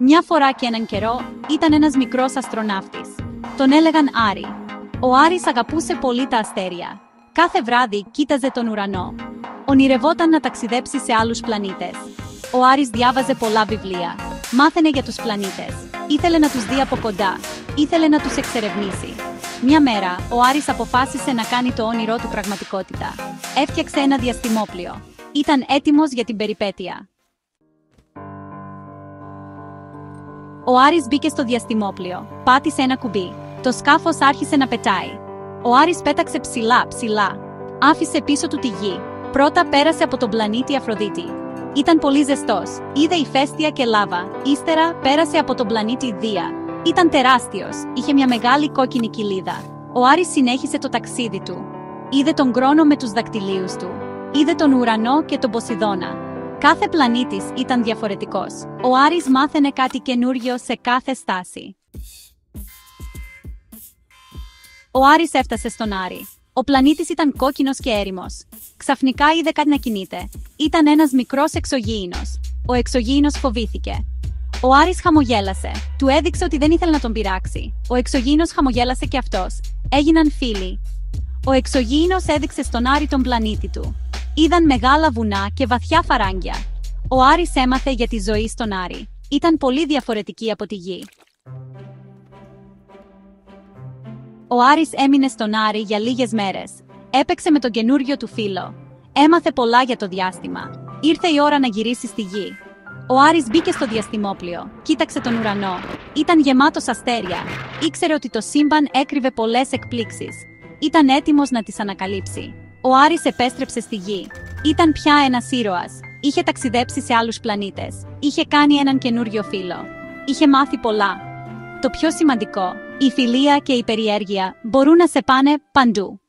Μια φορά και έναν καιρό ήταν ένας μικρός αστροναύτης. Τον έλεγαν Άρη. Ο Άρης αγαπούσε πολύ τα αστέρια. Κάθε βράδυ κοίταζε τον ουρανό. Ονειρευόταν να ταξιδέψει σε άλλους πλανήτες. Ο Άρης διάβαζε πολλά βιβλία. Μάθαινε για τους πλανήτες. Ήθελε να τους δει από κοντά. Ήθελε να τους εξερευνήσει. Μια μέρα, ο Άρης αποφάσισε να κάνει το όνειρό του πραγματικότητα. Έφτιαξε ένα διαστημόπλιο. Ήταν έτοιμος για την περιπέτεια. Ο Άρης μπήκε στο διαστημόπλιο. Πάτησε ένα κουμπί. Το σκάφος άρχισε να πετάει. Ο Άρης πέταξε ψηλά. Άφησε πίσω του τη γη. Πρώτα πέρασε από τον πλανήτη Αφροδίτη. Ήταν πολύ ζεστός. Είδε ηφαίστεια και λάβα. Ύστερα πέρασε από τον πλανήτη Δία. Ήταν τεράστιος. Είχε μια μεγάλη κόκκινη κοιλίδα. Ο Άρης συνέχισε το ταξίδι του. Είδε τον Κρόνο με τους δακτυλίους του. Είδε τον ουρανό και τον Ποσειδώνα. Κάθε πλανήτης ήταν διαφορετικός. Ο Άρης μάθαινε κάτι καινούριο σε κάθε στάση. Ο Άρης έφτασε στον Άρη. Ο πλανήτης ήταν κόκκινος και έρημος. Ξαφνικά είδε κάτι να κινείται. Ήταν ένας μικρός εξωγήινος. Ο εξωγήινος φοβήθηκε. Ο Άρης χαμογέλασε. Του έδειξε ότι δεν ήθελε να τον πειράξει. Ο εξωγήινος χαμογέλασε και αυτός. Έγιναν φίλοι. Ο εξωγήινος έδειξε στον Άρη τον πλανήτη του. Είδαν μεγάλα βουνά και βαθιά φαράγγια. Ο Άρης έμαθε για τη ζωή στον Άρη. Ήταν πολύ διαφορετική από τη γη. Ο Άρης έμεινε στον Άρη για λίγες μέρες. Έπαιξε με τον καινούριο του φίλο. Έμαθε πολλά για το διάστημα. Ήρθε η ώρα να γυρίσει στη γη. Ο Άρης μπήκε στο διαστημόπλιο. Κοίταξε τον ουρανό. Ήταν γεμάτος αστέρια. Ήξερε ότι το σύμπαν έκρυβε πολλές εκπλήξεις. Ήταν έτοιμος να τις ανακαλύψει. Ο Άρης επέστρεψε στη γη. Ήταν πια ένας ήρωας. Είχε ταξιδέψει σε άλλους πλανήτες. Είχε κάνει έναν καινούριο φίλο. Είχε μάθει πολλά. Το πιο σημαντικό, η φιλία και η περιέργεια μπορούν να σε πάνε παντού.